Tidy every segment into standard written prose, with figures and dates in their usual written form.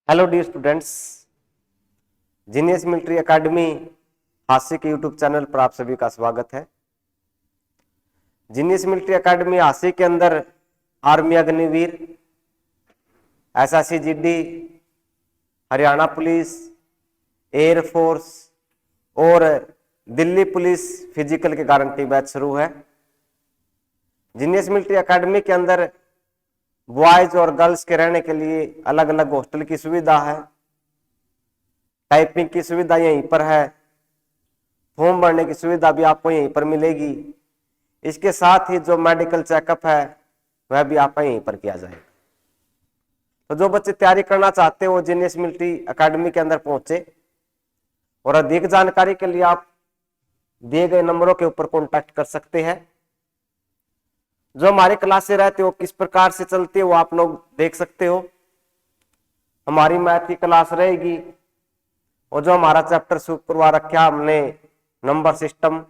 Hello dear students, genius military academy हास्य के YouTube channel पर आप सभी का स्वागत है। जीनियस मिलिट्री एकेडमी हास्य के अंदर army Agniveer, SSC-GD, Haryana police, air force और दिल्ली पुलिस फिजिकल के गारंटी बैच शुरू है। जीनियस मिलिट्री एकेडमी के अंदर बॉयज और गर्ल्स के रहने के लिए अलग अलग हॉस्टल की सुविधा है। टाइपिंग की सुविधा यहीं पर है। फॉर्म भरने की सुविधा भी आपको यहीं पर मिलेगी। इसके साथ ही जो मेडिकल चेकअप है वह भी आपका यहीं पर किया जाएगा। तो जो बच्चे तैयारी करना चाहते हैं वो जीनियस मिलिट्री एकेडमी के अंदर पहुंचे और अधिक जानकारी के लिए आप दिए गए नंबरों के ऊपर कॉन्टैक्ट कर सकते हैं। जो हमारी क्लासें रहती है वो किस प्रकार से चलती है वो आप लोग देख सकते हो। हमारी मैथ की क्लास रहेगी और जो हमारा चैप्टर शुरू करवा रखा हमने नंबर सिस्टम,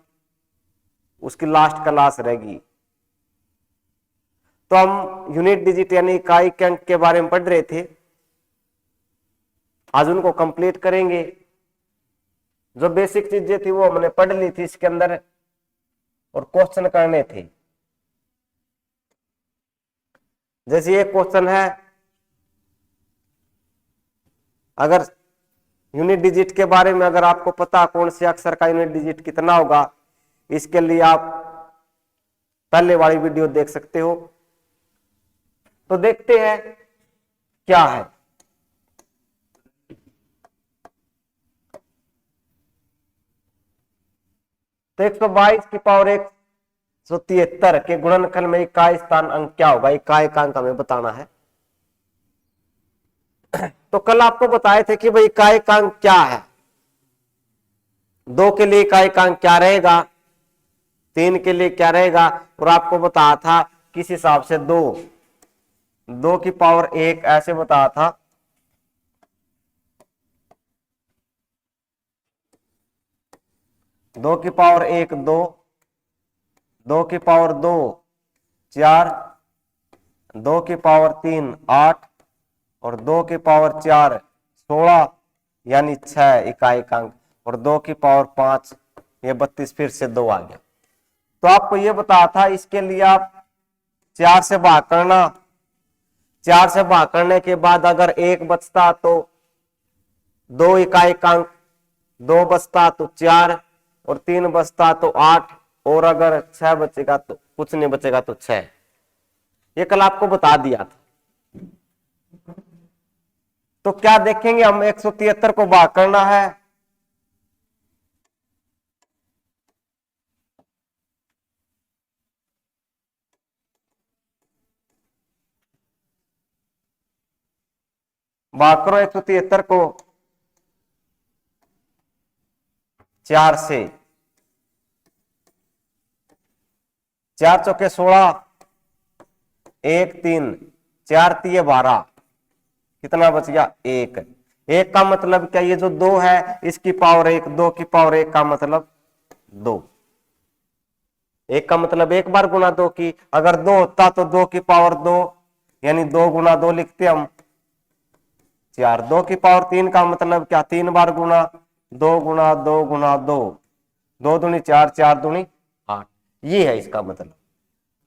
उसकी लास्ट क्लास रहेगी। तो हम यूनिट डिजिट यानी इकाई के अंक के बारे में पढ़ रहे थे, आज उनको कंप्लीट करेंगे। जो बेसिक चीजें थी वो हमने पढ़ ली थी इसके अंदर और क्वेश्चन करने थे। जैसे ये क्वेश्चन है, अगर यूनिट डिजिट के बारे में अगर आपको पता कौन से अक्षर का यूनिट डिजिट कितना होगा, इसके लिए आप पहले वाली वीडियो देख सकते हो। तो देखते हैं क्या है। तो 122 की पावर 173 के गुणनखंड में इकाई स्थान अंक क्या होगा, इकाई का अंक हमें बताना है। तो कल आपको बताए थे कि भाई इकाई का अंक क्या है। 2 के लिए इकाई का अंक क्या रहेगा, 3 के लिए क्या रहेगा, और आपको बताया था किस हिसाब से 2 की पावर 1 ऐसे बताया था। दो की पावर 1 2, 2 की पावर 2 4, 2 की पावर 3 8 और 2 की पावर 4 16 यानी 6 इकाई का अंक, और 2 की पावर 5 ये 32 फिर से 2 आ गया। तो आपको ये बताया था इसके लिए आप 4 से भाग करना। 4 से भाग करने के बाद अगर 1 बचता तो 2 इकाई का अंक, 2 बचता तो 4 और 3 बचता तो 8 और अगर 6 बचेगा तो कुछ नहीं बचेगा तो 6। ये कल आपको बता दिया था। तो क्या देखेंगे हम, 173 को भाग करना है। भाग करो 173 को 4 से। 4 चौके 16, 1 3, 4 तिये 12, कितना बच गया 1। 1 का मतलब क्या, ये जो 2 है इसकी पावर 1, 2 की पावर 1 का मतलब 2। 1 का मतलब 1 बार गुना 2 की, अगर 2 होता तो 2 की पावर 2 यानी 2 गुना 2 लिखते हम 4। 2 की पावर 3 का मतलब क्या, 3 बार गुना 2 गुना 2 गुना 2, 2 दूनी 4, 4 दूनी 8, ये है इसका मतलब।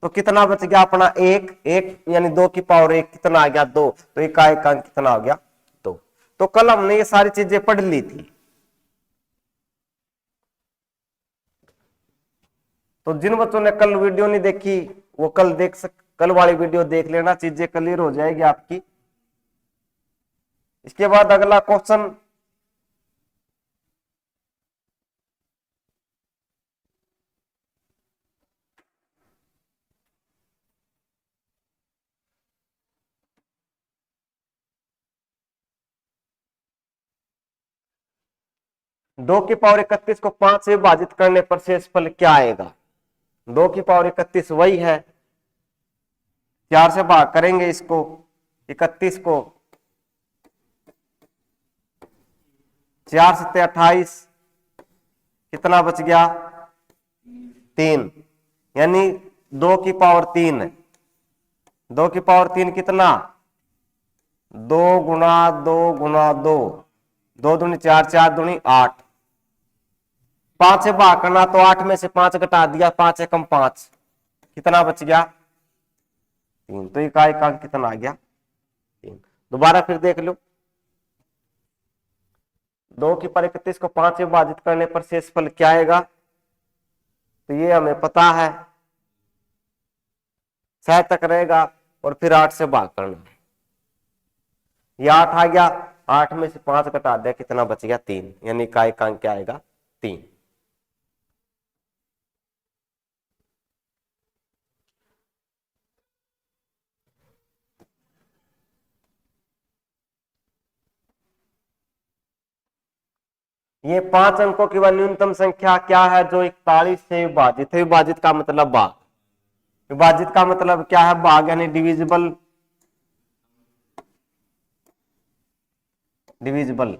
तो कितना बच गया अपना 1 1 यानी 2 की पावर 1 कितना आ गया 2, तो इकाई का अंक कितना हो गया 2। तो कल हमने ये सारी चीजें पढ़ ली थी। तो जिन बच्चों ने कल वीडियो नहीं देखी वो कल वाली वीडियो देख लेना, चीजें क्लियर हो जाएगी आपकी। इसके बाद अगला क्वेश्चन, दो की पावर 31 को 5 से विभाजित करने पर शेषफल क्या आएगा। 2 की पावर 31 वही है, 4 से भाग करेंगे इसको 31 को, 4 सत्ते 28, कितना बच गया 3, यानी 2 की पावर 3, 2 की पावर 3 कितना दो गुना दो गुना दो, दो दूनी चार, चार दूनी आठ, पांच से भाग करना तो आठ में से पांच घटा दिया, पांच एकम पांच, कितना बच गया? तीन। तो इकाई का कितना आ गया? तीन। दोबारा फिर देख लो, दो की पावर 31 को पांच से विभाजित करने पर शेषफल क्या आएगा? तो ये हमें पता है, 6 तक रहेगा और फिर 8 से भाग करना, ये 8 आ गया, 8 में से 5 घटा दिया, कितना बच गया? 3। यानी इकाई का अंक क्या आएगा? 3। ये 5 अंकों की वह न्यूनतम संख्या क्या है जो 41 से विभाजित है? विभाजित का मतलब भाग, विभाजित का मतलब क्या है? भाग, यानी डिविजिबल, डिविजिबल,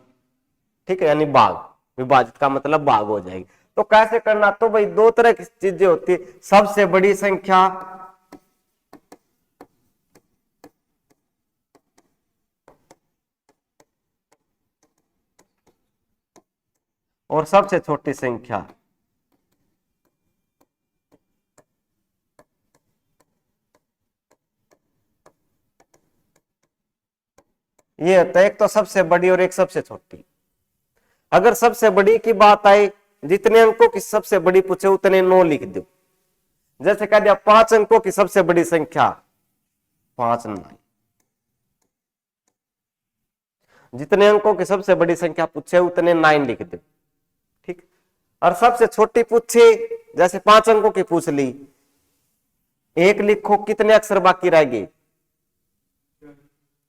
ठीक है, यानी भाग, विभाजित का मतलब भाग हो जाएगी। तो कैसे करना? तो भाई दो तरह की चीजें होती है, सबसे बड़ी संख्या और सबसे छोटी संख्या। ये होता है एक तो सबसे बड़ी और एक सबसे छोटी। अगर सबसे बड़ी की बात आई, जितने अंकों की सबसे बड़ी पूछे उतने 9 लिख दो। जैसे कह दिया 5 अंकों की सबसे बड़ी संख्या 5 9, जितने अंकों की सबसे बड़ी संख्या पूछे उतने 9 लिख दो, ठीक। और सबसे छोटी पूछे, जैसे 5 अंकों की पूछ ली, 1 लिखो, कितने अक्षर बाकी रह गए?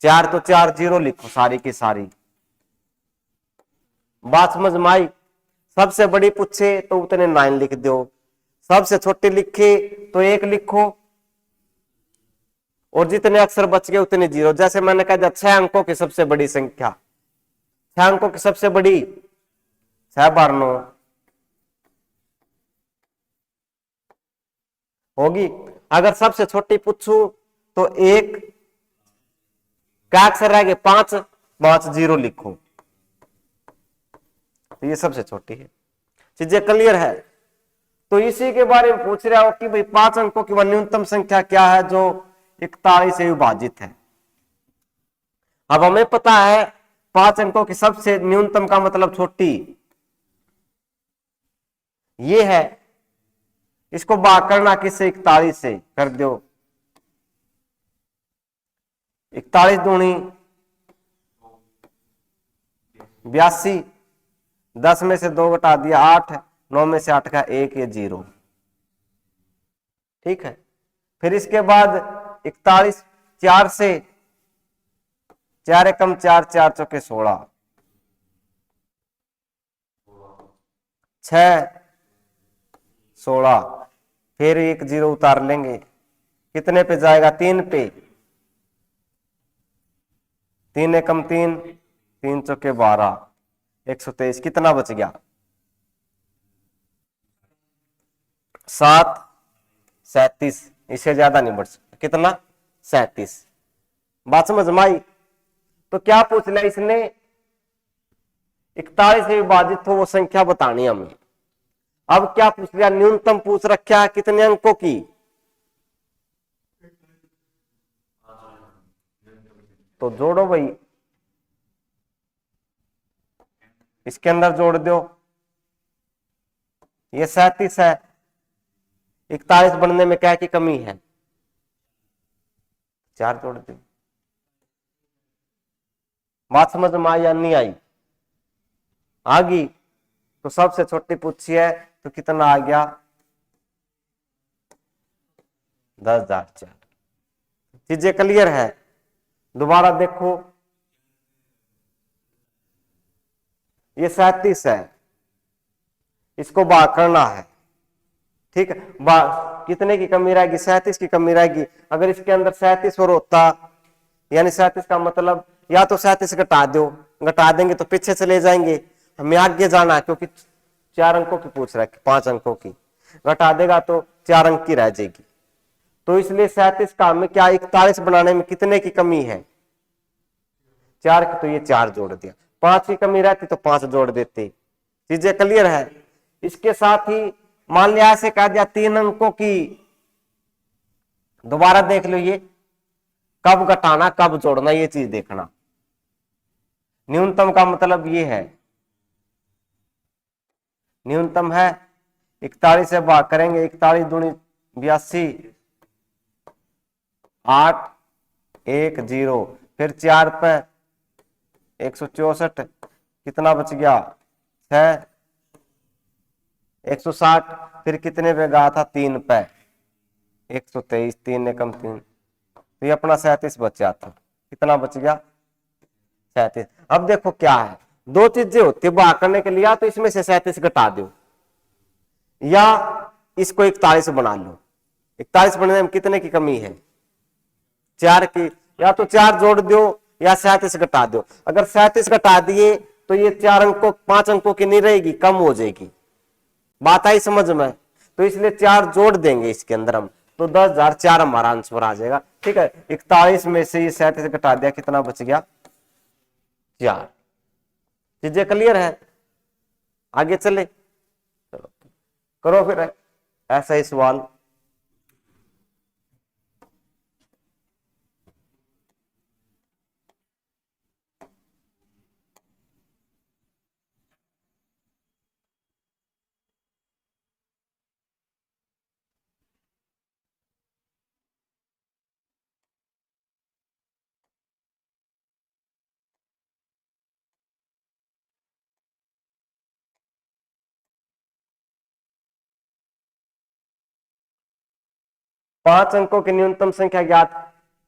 4, तो 4 जीरो लिखो सारी की सारी। बात समझ में आई? सबसे बड़ी पूछे तो उतने 9 लिख दो, सबसे छोटी लिखे तो 1 लिखो और जितने अक्षर बच गए उतने जीरो। जैसे मैंने कहा था 6 अंकों की सबसे बड़ी संख्या, 6 अंकों की सबसे बड़ी 6 बार 9 होगी। अगर सबसे छोटी पूछू तो 1, क्या अक्षर रह गए? 5, 5 जीरो लिखो, तो ये सबसे छोटी है। चीजें क्लियर है? तो इसी के बारे में पूछ रहा हो कि भाई 5 अंकों की वह न्यूनतम संख्या क्या है जो 41 से विभाजित है। अब हमें पता है 5 अंकों की सबसे न्यूनतम का मतलब छोटी ये है। इसको भाग करना किससे? 41 से कर दो, 41 दूनी 82, 10 में से 2 घटा दिया 8, 9 में से 8 का 1, ये 0, ठीक है। फिर इसके बाद 41, 4 से 4 एकम 4, 4 चौके 16, 6 16, फिर 1 0 उतार लेंगे, कितने पे जाएगा? 3 पे, 3 एकम 3, 3 चौके 12, 123, कितना बच गया? 7 37, इससे ज्यादा नहीं बढ़ सकता, कितना? 37। बात समझ में आई? तो क्या पूछ लिया इसने? 41 से विभाजित हो वो संख्या बतानी हमें। अब क्या पूछ लिया? न्यूनतम पूछ रखा है कितने अंकों की? तो जोड़ो भाई, इसके अंदर जोड़ दो, ये 37 है, 41 बनने में क्या की कमी है? 4 जोड़ दो। बात समझ में आई या नहीं आई? आ गई। तो सबसे छोटी पूछी है तो कितना आ गया? 10,004। चीजें क्लियर है? दोबारा देखो, ये 37 है, इसको भाग करना है, ठीक है। कितने की कमी रहेगी? 37 की कमी रहेगी। अगर इसके अंदर 37 और होता, यानी 37 का मतलब या तो 37 घटा दो, घटा देंगे तो पीछे चले जाएंगे, हमें आगे जाना है क्योंकि 4 अंकों की पूछ रहा है, 5 अंकों की, घटा देगा तो 4 अंक की रह जाएगी। तो इसलिए 37 का हमें क्या 41 बनाने में कितने की कमी है? 4 की तो ये 4 जोड़ दिया, 5 की कमी रहती तो 5 जोड़ देते। चीजें क्लियर है। इसके साथ ही मान लिया ऐसे कह दिया 3 अंकों की, दोबारा देख लो ये कब घटाना कब जोड़ना, ये चीज देखना। न्यूनतम का मतलब ये है, न्यूनतम है 41 से भाग करेंगे, 41 दूनी 82, 8 1 0, फिर 4 पे 164, कितना बच गया 6, 160, फिर कितने पे गया था 3 पे 123, 3 ने कम 3, तो ये अपना 37 बचा था। कितना बच गया 37। अब देखो क्या है, दो चीजें होती है भाग करने के लिए, या तो इसमें से 37 घटा दो या इसको 41 बना लो। 41 बनने में कितने की कमी है 4 की, या तो 4 जोड़ दो या 37 घटा दो। अगर 37 घटा दिए तो ये 4 अंकों 5 अंकों की नहीं रहेगी, कम हो जाएगी। बात आई समझ में? तो इसलिए 4 जोड़ देंगे इसके अंदर हम, तो 10,004 हमारा आंसर आ जाएगा। ठीक है, 41 में से ये 37 घटा दिया, कितना बच गया 4। चीजें क्लियर है, आगे चले, चलो करो फिर ऐसा ही सवाल। 5 अंकों की न्यूनतम संख्या ज्ञात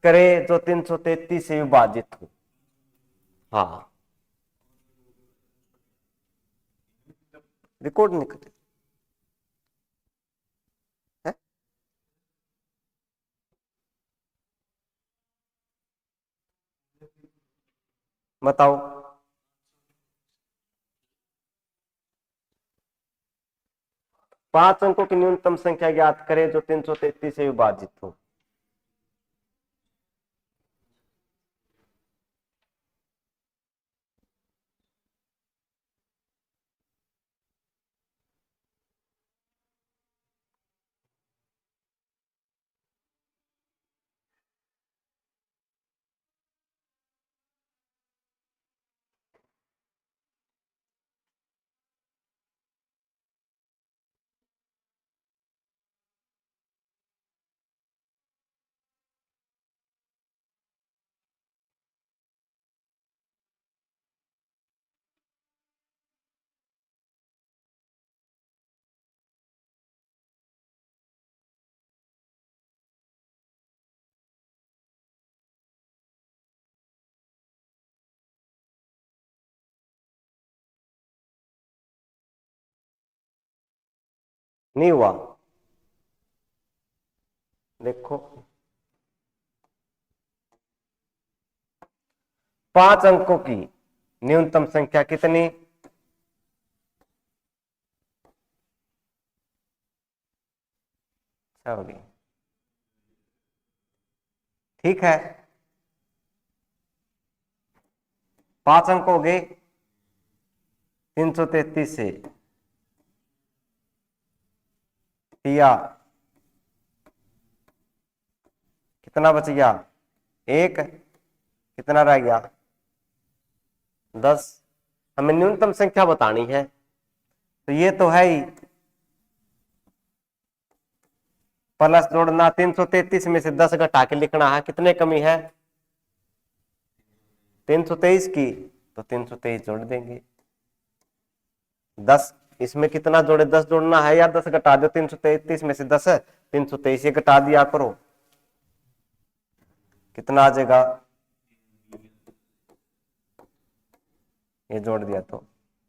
करें जो 333 से विभाजित हो। हाँ, रिकॉर्ड नहीं करे है? बताओ। 5 अंकों की न्यूनतम संख्या ज्ञात करें जो 333 से विभाजित हो। नहीं हुआ, देखो 5 अंकों की न्यूनतम संख्या कितनी, होगी, ठीक है 5 अंक हो गए 333 से, या कितना बच गया 1, कितना रह गया 10। हमें न्यूनतम संख्या बतानी है, तो ये तो है ही प्लस जोड़ना, 333 में से 10 घटा के लिखना है, कितने कमी है 323 की, तो 323 जोड़ देंगे। 10 इसमें कितना जोड़े, 10 जोड़ना है या 10 घटा दो, 333 में से 10 है 323 ये घटा दिया करो, कितना आ जाएगा, ये जोड़ दिया तो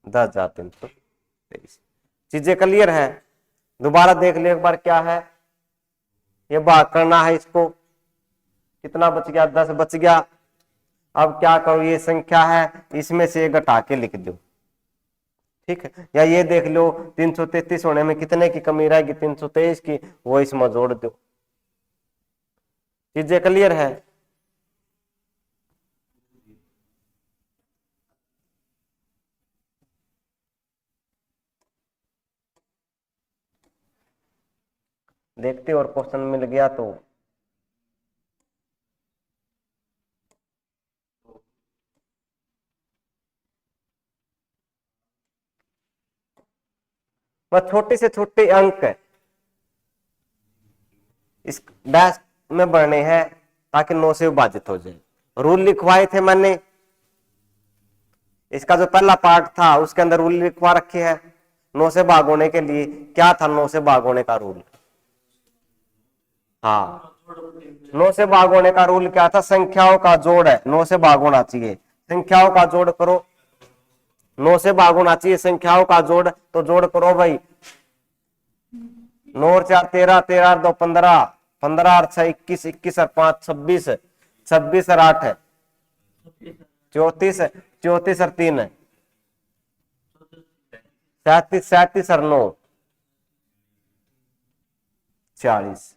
10,323। चीजें क्लियर है, दोबारा देख ले एक बार क्या है, ये भाग करना है इसको, कितना बच गया 10 बच गया। अब क्या करो, ये संख्या है इसमें से घटा के लिख दो, ठीक है, या ये देख लो 333 होने में कितने की कमी रहेगी 323 की, वो इसमें जोड़ दो। चीजें क्लियर है, देखते और क्वेश्चन मिल गया तो वह छोटे से छोटे अंक इस डैश में बढ़ने हैं ताकि 9 से विभाजित हो जाए। रूल लिखवाए थे मैंने, इसका जो पहला पार्ट था उसके अंदर रूल लिखवा रखे हैं 9 से भाग होने के लिए। क्या था 9 से भाग होने का रूल? हाँ, 9 से भाग होने का रूल क्या था? संख्याओं का जोड़ है, 9 से भाग होना चाहिए। संख्याओं का जोड़ करो, 9 से भाग होना चाहिए संख्याओं का जोड़। तो जोड़ करो भाई, 9 और 4 13, 13 और 2 15, 15 और 6 21, 21 और 5 26, 26 और 8 है 34, 34 और 3 है 37, 37 और 9 40।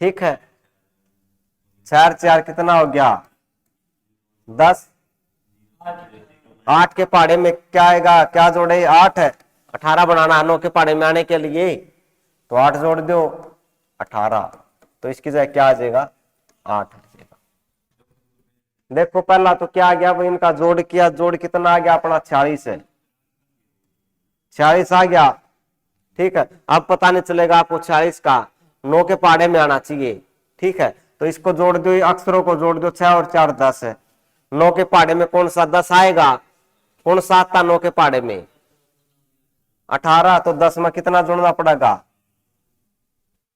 ठीक है, 4 4 कितना हो गया? 10। 8 के पहाड़े में क्या आएगा? क्या जोड़े? 8 है। 18 बनाना 9 के पहाड़े में आने के लिए, तो 8 जोड़ दो 18। तो इसकी जगह क्या आ जाएगा? 8 आ जाएगा। देखो पहला तो क्या आ गया भाई, इनका जोड़ किया, जोड़ कितना आ गया अपना? 46 है, 46 आ गया। ठीक है, अब पता नहीं चलेगा आपको 46 का, 9 के पहाड़े में आना चाहिए। ठीक है, तो इसको जोड़ दो, अक्षरों को जोड़ दो, 6 और 4 10 है। 9 के पहाड़े में कौन सा 10 आएगा? कौन सा आता 9 के पहाड़े में? 18। तो 10 में कितना जोड़ना पड़ेगा?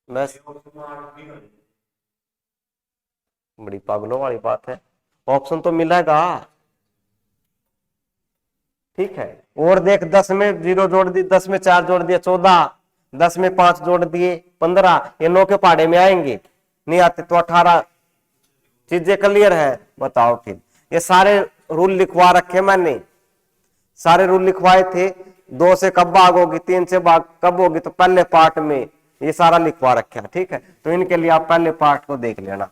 बस, बड़ी पागलों वाली बात है, ऑप्शन तो मिलेगा। ठीक है, और देख 10 में 0 जोड़ दी, 10 में 4 जोड़ दिया 14, 10 में 5 जोड़ दिए 15। ये 9 के पहाड़े में आएंगे? नहीं आते। तो 18। चीजें क्लियर है? बताओ फिर। ये सारे रूल लिखवा रखे मैंने, सारे रूल लिखवाए थे। 2 से कब भाग होगी, 3 से भाग कब होगी, तो पहले पार्ट में ये सारा लिखवा रखा है। ठीक है, तो इनके लिए आप पहले पार्ट को देख लेना।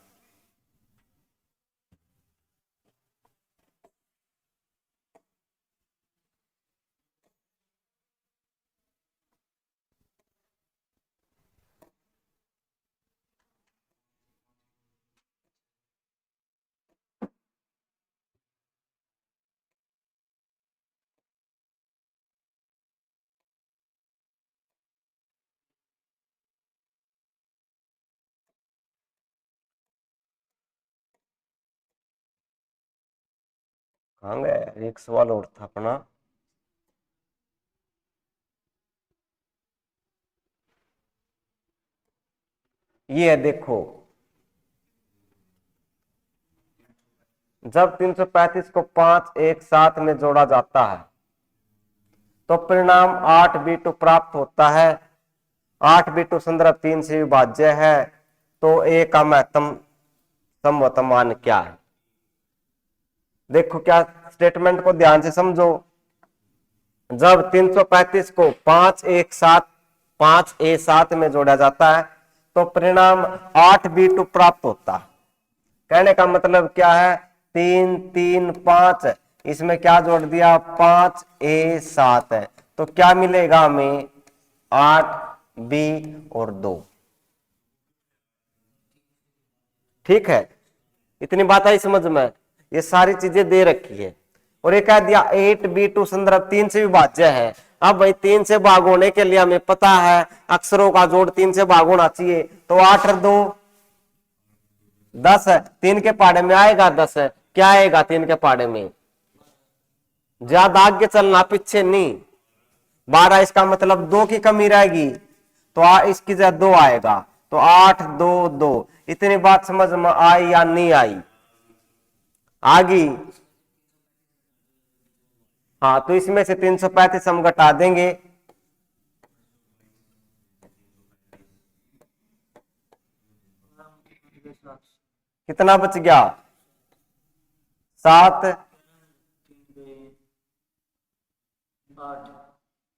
कहाँ गए? एक सवाल और था अपना, ये है देखो, जब 335 को 5 एक साथ में जोड़ा जाता है तो परिणाम 8b2 प्राप्त होता है। 8b2 संदर्भ 3 से विभाज्य है, तो ए का महत्तम समवत मान क्या है? देखो क्या स्टेटमेंट को ध्यान से समझो। जब 335 को 5 ए साथ में जोड़ा जाता है तो परिणाम 8b2 प्राप्त होता है। कहने का मतलब क्या है? 3 3 5, इसमें क्या जोड़ दिया? 5a7 है, तो क्या मिलेगा हमें? 8b और 2। ठीक है, इतनी बात आई समझ में? ये सारी चीजें दे रखी है। और ये कह दिया 8b2 संदर्भ 3 से विभाज्य है। अब भाई 3 से भाग होने के लिए हमें पता है अक्षरों का जोड़ 3 से भाग होना चाहिए, तो 8 और 2 10 है। 3 के पहाड़े में आएगा 10 है। क्या आएगा 3 के पहाड़े में? ज्यादा आगे चलना, पीछे नहीं। 12, इसका मतलब 2 की कमी रहेगी, तो इसकी जगह 2 आएगा। तो 8 2 2। इतनी बात समझ में आई या नहीं आई? आ गई? हाँ, तो इसमें से 335 हम घटा देंगे, कितना बच गया? 7।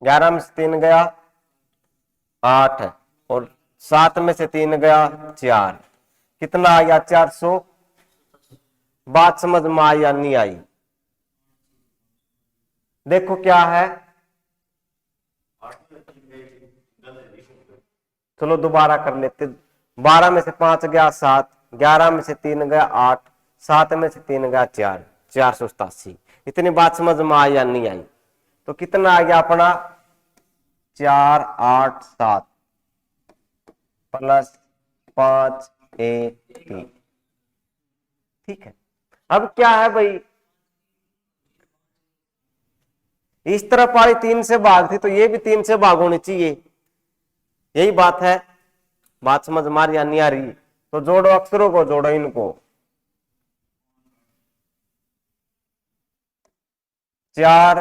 11 में से 3 गया 8, और 7 में से 3 गया 4, कितना आ गया? 400। बात समझ में आई या नहीं आई? देखो क्या है, चलो दोबारा कर लेते। 12 में से 5 गया 7, 11 में से 3 गया 8, 7 में से 3 गया 4, 487। इतनी बात समझ में आई या नहीं आई? तो कितना आ गया अपना 487 प्लस 580। ठीक है, अब क्या है भाई, इस तरफ आई 3 से भाग थी तो ये भी 3 से भाग होनी चाहिए। यही बात है, बात समझ मार या नहीं आ रही? तो जोड़ो अक्षरों को, जोड़ो इनको। 4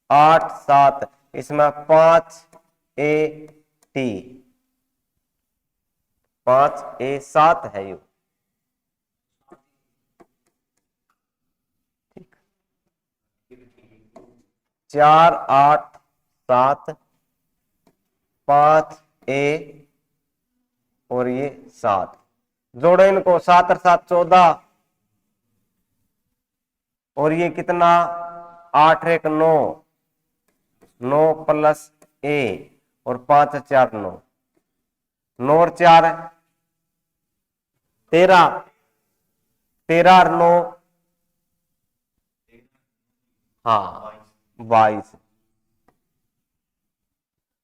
8 7, इसमें 5 A 7 है यू। 4 8 7 5 A और ये 7, जोड़ो इनको। 7 और 7 14, और ये कितना 8 1 9, 9 प्लस A और 5 4 9, 9 और 4 13, 13 और 9 हाँ 22।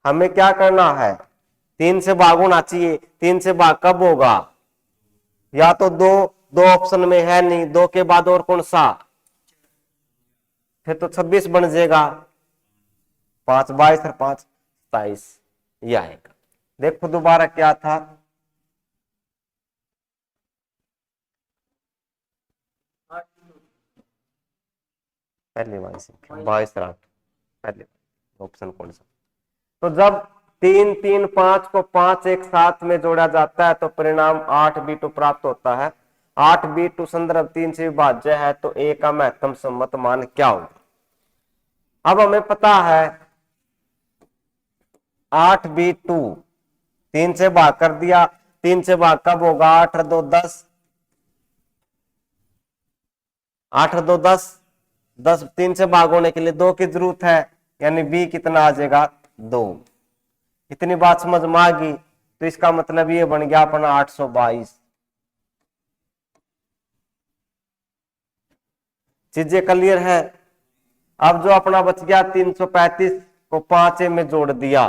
हमें क्या करना है, 3 से भाग होना चाहिए। 3 से भाग कब होगा, या तो दो, दो ऑप्शन में है नहीं, 2 के बाद और कौन सा, फिर तो 26 बन जाएगा। 5 22 और 5 27, यह आएगा। देखो दोबारा क्या था, पहले 22 22 8, पहले ऑप्शन कौन सा। तो जब 3 3 5 को 5 एक साथ में जोड़ा जाता है तो परिणाम 8b2 प्राप्त होता है। 8b2 संदर्भ 3 से विभाज्य है, तो a का महत्तम सम्मत मान क्या होगा? अब हमें पता है 8b2 3 से भाग कर दिया। 3 से भाग कब होगा, 8 2 10, 8 2 10, 10 3 से भाग होने के लिए 2 की जरूरत है, यानी b कितना आ जाएगा 2। इतनी बात समझ में आ गई? तो इसका मतलब ये बन गया अपना 822। चीजें क्लियर है? अब जो अपना बच गया 335 को 5 में जोड़ दिया,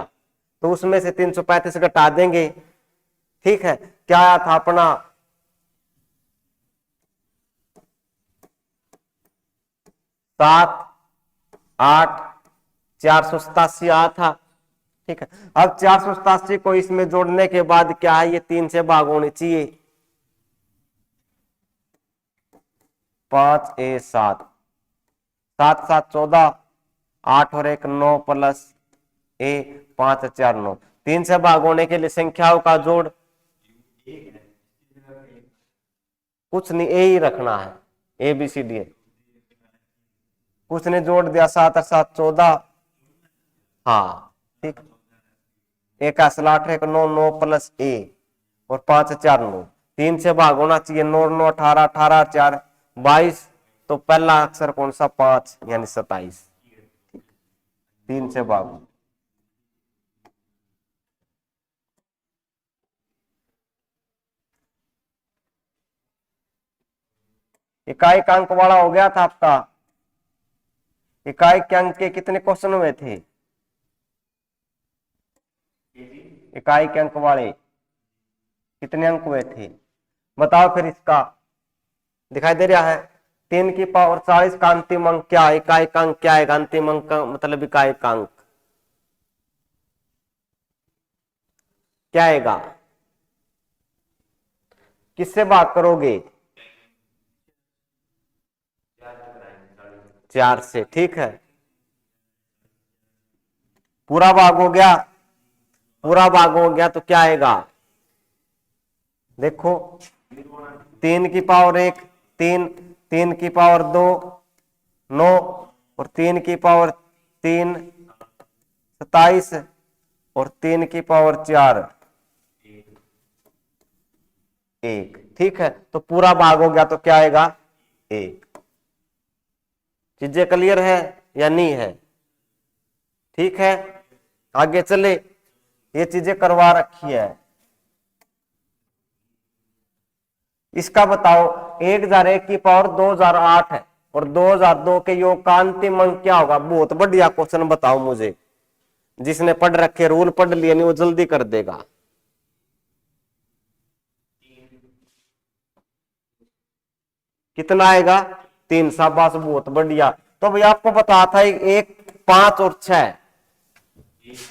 तो उसमें से 335 घटा देंगे। ठीक है, क्या आया था अपना 7 8 487 आया था। ठीक है, अब 487 को इसमें जोड़ने के बाद क्या है, ये 3 से भाग होनी चाहिए। 5 A 7, 7 7 14, 8 और 1 9 प्लस A 5 4 9, 3 से भाग होने के लिए संख्याओं का जोड़ कुछ नहीं, ए ही रखना है, ABCD। कुछ ने जोड़ दिया, 7 और 7 14, हाँ ठीक, एक 8 1 9, 9 प्लस A और 5 4 9, 3 से भाग होना चाहिए। 9 9 18, 18 4 22, तो पहला अक्षर कौन सा, 5 यानी 27। 3 से भाग। इकाई अंक वाला हो गया था आपका। इकाई के अंक के कितने क्वेश्चन हुए थे? इकाई के अंक वाले कितने अंक हुए थे, बताओ फिर। इसका दिखाई दे रहा है, 3 की पावर 40 का अंतिम अंक क्या है? इकाई का अंक क्या है? अंतिम अंक का मतलब इकाई का अंक क्या आएगा? किससे भाग करोगे? 4 से। ठीक है, पूरा भाग हो गया। पूरा भाग हो गया तो क्या आएगा, देखो 3 की पावर 1 3, 3 की पावर 2 9, और 3 की पावर 3 27, और 3 की पावर 4 1। ठीक है, तो पूरा भाग हो गया तो क्या आएगा 1। चीजें क्लियर है या नहीं है? ठीक है, आगे चले। ये चीजें करवा रखी है। इसका बताओ 1001 की पावर 2008 है और 2002 के योग का अंतिम अंक क्या होगा? बहुत बढ़िया क्वेश्चन बताओ मुझे। जिसने पढ़ रखे, रूल पढ़ लिए नहीं, वो जल्दी कर देगा। कितना आएगा? 3। शाबाश, बहुत बढ़िया। तो भाई आपको बता था 1, 5 और 6,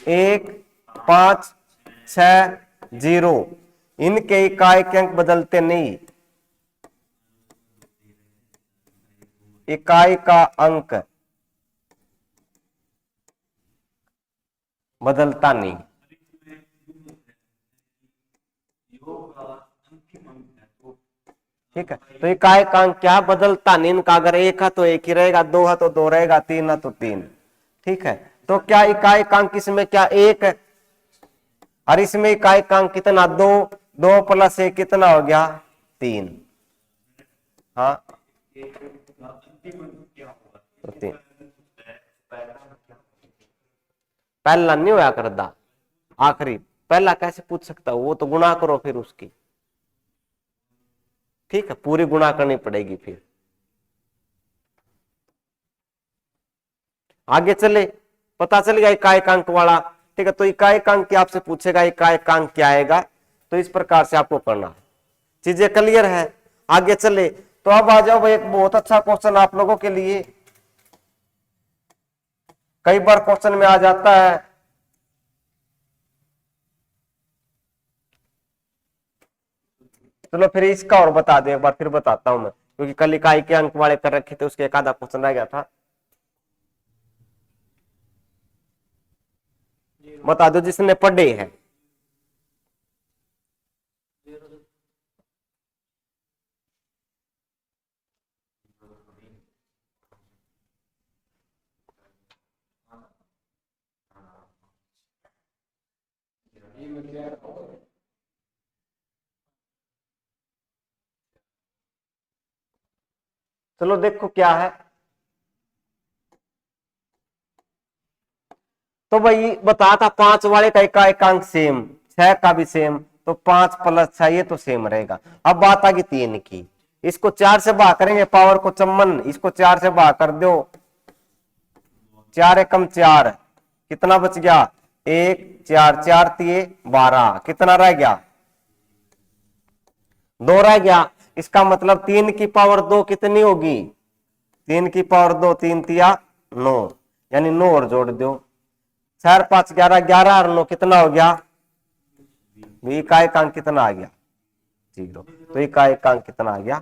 1, 5, 6, 0, इनके इकाई के अंक बदलते नहीं। इकाई का अंक बदलता नहीं। ठीक है, तो इकाई का अंक क्या? बदलता नहीं। इनका अगर 1 है तो 1 ही रहेगा, 2 है तो 2 रहेगा, 3 है तो 3। ठीक है, तो क्या इकाई का अंक इसमें क्या 1 है? और इसमें इकाई का अंक कितना? 2। 2 + 1 कितना हो गया? 3। हाँ, तो 3। पहला नहीं होया करता, आखिरी। पहला कैसे पूछ सकता हूं? वो तो गुणा करो फिर उसकी। ठीक है, पूरी गुणा करनी पड़ेगी फिर। आगे चले, पता चल गया इकाई का अंक वाला। ठीक है, तो इकाई का अंक आपसे पूछेगा इकाई का अंक क्या आएगा, तो इस प्रकार से आपको करना है। चीजें क्लियर है? आगे चले, तो अब आ जाओ भाई, एक बहुत अच्छा क्वेश्चन आप लोगों के लिए। कई बार क्वेश्चन में आ जाता है, चलो फिर इसका और बता दे एक बार, फिर बताता हूं मैं, क्योंकि कल इकाई के अंक वाले कर रखे थे, उसके एक आधा क्वेश्चन रह गया था। बता दो जिसने पढ़े हैं। चलो देखो क्या है। तो भाई बता था 5 वाले का इकाई का अंक सेम, 6 का भी सेम, तो 5 + 6 ये तो सेम रहेगा। अब बात आ गई 3 की। इसको 4 से भाग करेंगे, पावर को चम्मन, इसको 4 से भाग कर दो, 4 एकम 4, कितना बच गया? 1, 4, 4 तिये 12, कितना रह गया? 2 रह गया। इसका मतलब 3 की पावर 2 कितनी होगी? 3 की पावर 2, 3 तिया 9, यानी 9 और जोड़ दो। 4, 5, 11, 11 और 9 कितना हो गया? इकाई का अंक कितना आ गया? 0। तो इकाई का अंक कितना आ गया?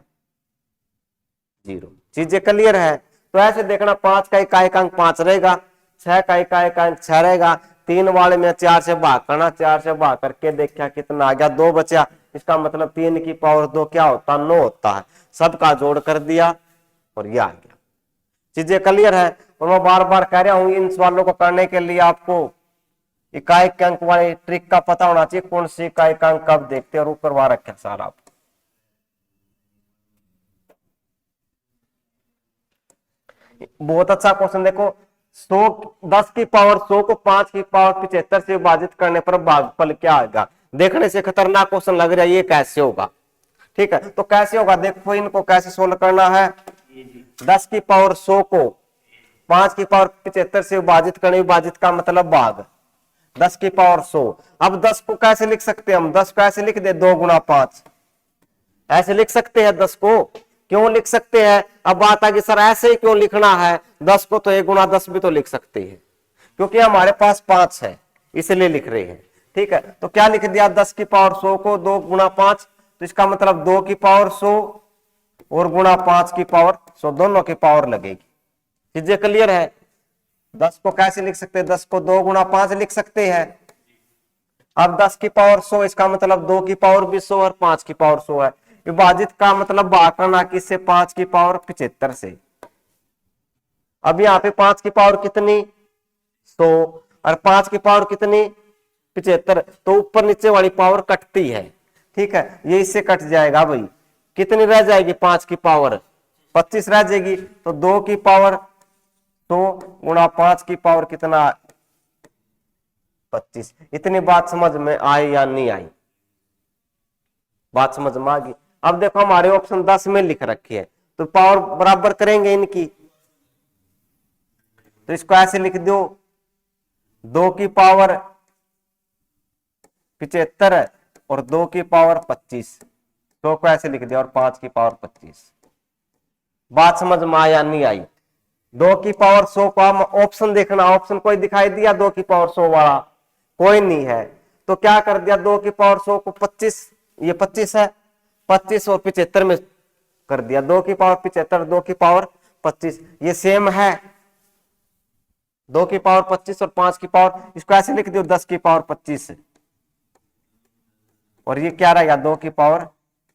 0। चीजें क्लियर है? तो ऐसे देखना, 5 का इकाई का अंक 5 रहेगा, 6 का इकाई का अंक 6 रहेगा, 3 वाले में 4 से भाग करना, 4 से भाग करके देखा कितना आ गया? 2 बचा। इसका मतलब 3 की पावर 2 क्या होता? 9 होता है। सबका जोड़ कर दिया और यह आ गया। चीजें क्लियर है? और मैं बार बार कह रहा हूं, इन सवालों को करने के लिए आपको इकाई के अंक वाले ट्रिक का पता होना चाहिए, कौन सी इकाई का अंक कब देखते हैं, और करवा रखे सारा आप। बहुत अच्छा क्वेश्चन देखो, 10 की पावर 100 को 5 की पावर 75 से विभाजित करने पर भागफल क्या आएगा? देखने से खतरनाक क्वेश्चन लग रहा है, ये कैसे होगा? ठीक है, तो कैसे होगा देखो, इनको कैसे सोल्व करना है। 10 की पावर 100 को 5 की पावर 75 से विभाजित करने, विभाजित का मतलब भाग, 10 की पावर 100। अब 10 को कैसे लिख सकते हैं हम? 10 को ऐसे लिख दे, 2 × 5, ऐसे लिख सकते हैं 10 को। क्यों लिख सकते हैं? अब बात आ गई सर ऐसे ही क्यों लिखना है 10 को? तो 1 × 10 भी तो लिख सकते हैं, क्योंकि हमारे पास 5 है इसलिए लिख रहे हैं। ठीक है, तो क्या लिख दिया? 10 की पावर 100 को 2 × 5, तो इसका मतलब 2 की पावर 100 और गुणा 5 की पावर 100, दोनों की पावर लगेगी। चीजें क्लियर है? 10 को कैसे लिख सकते हैं? 10 को 2 × 5 लिख सकते हैं। अब 10 की पावर 100, इसका मतलब 2 की पावर भी 100 और 5 की पावर 100 है। विभाजित का मतलब भाग करना किससे? 5 की पावर 75 से। अब यहाँ पे 5 की पावर कितनी? 100, और 5 की पावर कितनी? 75। तो ऊपर नीचे वाली पावर कटती है। ठीक है, ये इससे कट जाएगा भाई। कितनी रह जाएगी? 5 की पावर 25 रह जाएगी। तो 2 की पावर 100 × 5 की पावर कितना? 25। इतनी बात समझ में आई या नहीं आई? बात समझ में आ गई। अब देखो हमारे ऑप्शन 10 में लिख रखी है, तो पावर बराबर करेंगे इनकी, तो इसको ऐसे लिख दो 2 की पावर 75 और 2 की पावर 25, 2 को ऐसे लिख दिया और 5 की पावर 25। बात समझ में आया नहीं आई? 2 की पावर 100 को हम ऑप्शन देखना, ऑप्शन कोई दिखाई दिया 2 की पावर 100 वाला? कोई नहीं है। तो क्या कर दिया, 2 की पावर 100 को 25, ये 25 है, 25 और 75 में कर दिया, 2 की पावर 75, 2 की पावर 25, ये सेम है। 2 की पावर 25 और 5 की पावर, इसको ऐसे लिख दियो 10 की पावर 25, और ये क्या रहेगा 2 की पावर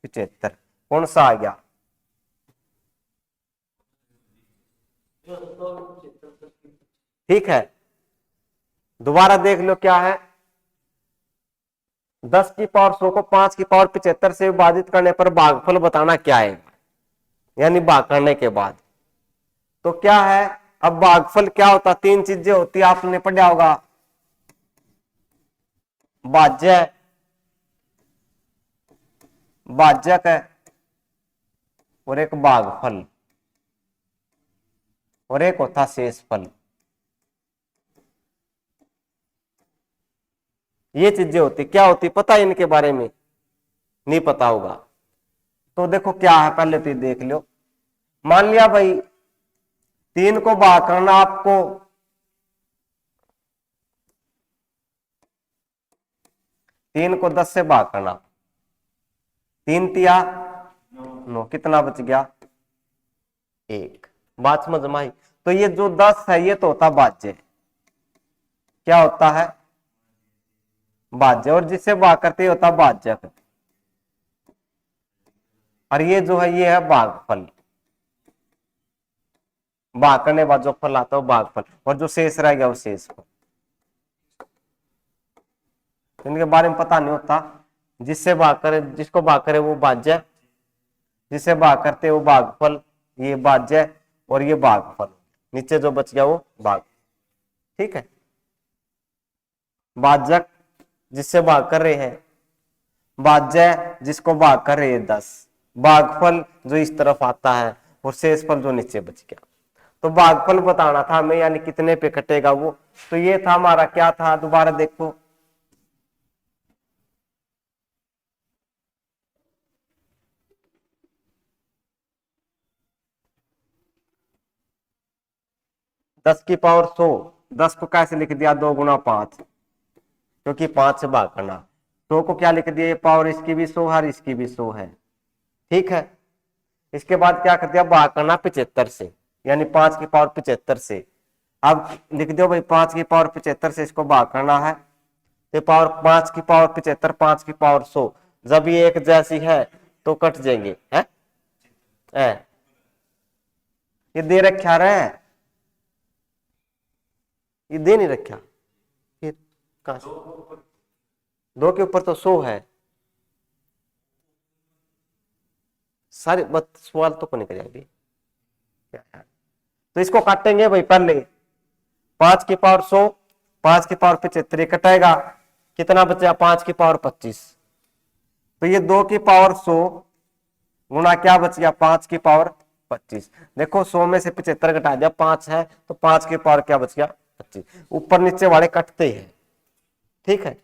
75। कौन सा आ गया? ठीक है, दोबारा देख लो क्या है। 10 की पावर 100 को 5 की पावर 75 से विभाजित करने पर भागफल बताना क्या है, यानी भाग करने के बाद। तो क्या है, अब भागफल क्या होता, 3 चीजें होती, आपने पढ़ा होगा, भाज्य, भाजक है और एक भागफल, और एक होता शेषफल। ये चीजें होती, क्या होती पता है इनके बारे में? नहीं पता होगा। तो देखो क्या है, पहले तो देख लो। मान लिया भाई 3 को भाग करना आपको, 3 को 10 से भाग करना, 3 तिया 9, कितना बच गया 1। बात समझ में आई? तो ये जो 10 है ये तो होता भाज्य, क्या होता है भाज्य, और जिससे भाग करते होता भाजक, और ये जो है ये है भागफल, भाग करने बाद जो फल आता है वो भागफल, और जो शेष रह गया वो शेषफल। इनके बारे में पता नहीं होता, जिससे भाग करे, जिसको भाग करे वो भाज्य, जिसे भाग करते वो भागफल, ये भाज्य और ये भागफल, नीचे जो बच गया वो भाग। ठीक है, भाजक जिससे भाग कर रहे हैं, भाज्य जिसको भाग कर रहे हैं 10, भागफल जो इस तरफ आता है, और शेषफल जो नीचे बच गया। तो भागफल बताना था हमें, यानी कितने पे कटेगा वो। तो ये था हमारा, क्या था दोबारा देखो, दस की पावर 100, 10 को कैसे लिख दिया 2 गुना 5, क्योंकि 5 से भाग करना। 100 को क्या लिख दिया, पावर इसकी भी 100 है, इसकी भी 100 है। ठीक है, इसके बाद क्या कर दिया, भाग करना 75 से, यानी 5 की पावर 75 से। अब लिख दो भाई 5 की पावर 75 से इसको भाग करना है, तो पावर 5 की पावर 75, 5 की पावर 100, जब ये एक जैसी है तो कट जाएंगे, है? ये दे रखा रहे, ये दे नहीं रखा, फिर कहां से? 2 के ऊपर तो 100 है, सारे सवाल तो नहीं करे अभी। तो इसको काटेंगे भाई, पहले 5 की पावर 100, 5 की पावर 75 कटेगा, कितना बचा 5 की पावर 25। तो ये 2 की पावर 100 गुना क्या बच गया 5 की पावर 25। देखो 100 में से 75 घटा दिया, 5 है तो 5 की पावर क्या बच गया 25। ऊपर नीचे वाले कटते हैं, ठीक है,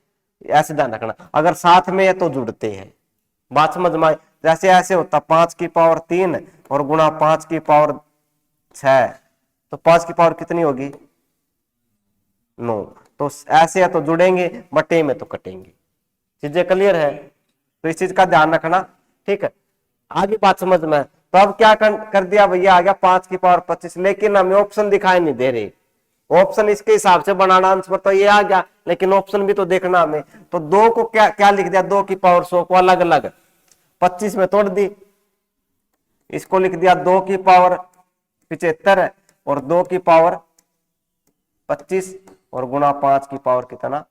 ऐसे ध्यान रखना। अगर साथ में है तो जुड़ते हैं। बात समझ में आई? जैसे ऐसे होता 5 की पावर 3 और गुना 5 की पावर 6, तो 5 की पावर कितनी होगी 9। तो ऐसे है तो जुड़ेंगे, बटे में तो कटेंगे। चीजें क्लियर है? तो इस चीज का ध्यान रखना, ठीक है। आगे बात समझ में। तो अब क्या कर दिया भैया, आ गया 5 की पावर 25, लेकिन हमें ऑप्शन दिखाई नहीं दे रहे। ऑप्शन इसके हिसाब से बनाना आंसर तो ये आ गया, लेकिन ऑप्शन भी तो देखना हमें। तो 2 को क्या क्या लिख दिया, 2 की पावर 100 को अलग अलग 25 में तोड़ दी, इसको लिख दिया 2 की पावर 75 और 2 की पावर 25 और गुना 5 की पावर कितना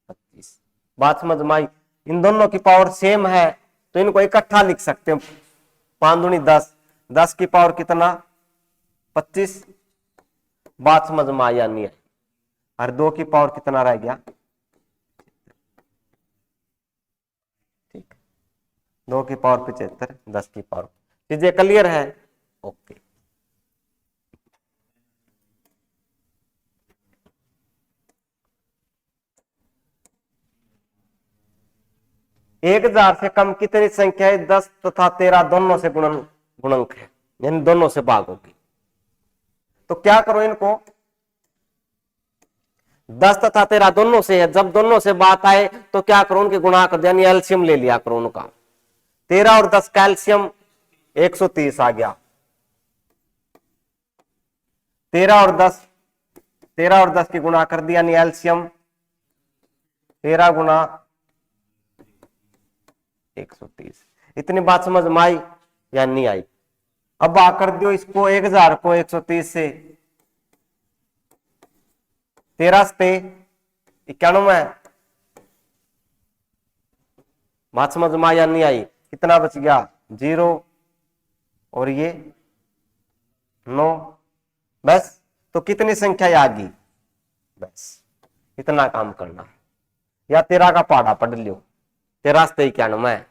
25। बात समझ में आई? इन दोनों की पावर सेम है तो इनको इकट्ठा लिख सकते हैं, 5 दूनी 10, 10 की पावर कितना 25। बात समझ में आई या नहीं आई? और 2 की पावर कितना रह गया 2 की पावर 75, 10 की पावर। चीजें क्लियर है? ओके। एक हजार से कम कितनी संख्या है? 10 तथा 13 दोनों से गुणनक है, यानी दोनों से भाग होगी। तो क्या करो इनको, 10 तथा 13 दोनों से है, जब दोनों से बात आए तो क्या करो, उनके गुणा कर दिया, यानी एलसीएम ले लिया करो उनका। 13 और 10 का एलसीएम 130 आ गया। 13 और 10 की गुणा कर दिया, यानी एलसीएम 13 गुणा 130। इतनी बात समझ में आई या नहीं आई? अब आ कर दियो इसको 1000 को 130 से, 13 से 91। बात समझ में आई या नहीं आई? कितना बच गया? 0 और ये 9। बस, तो कितनी संख्या आ गई? बस इतना काम करना, या 13 का पहाड़ा पढ़ लियो, 13 से 91,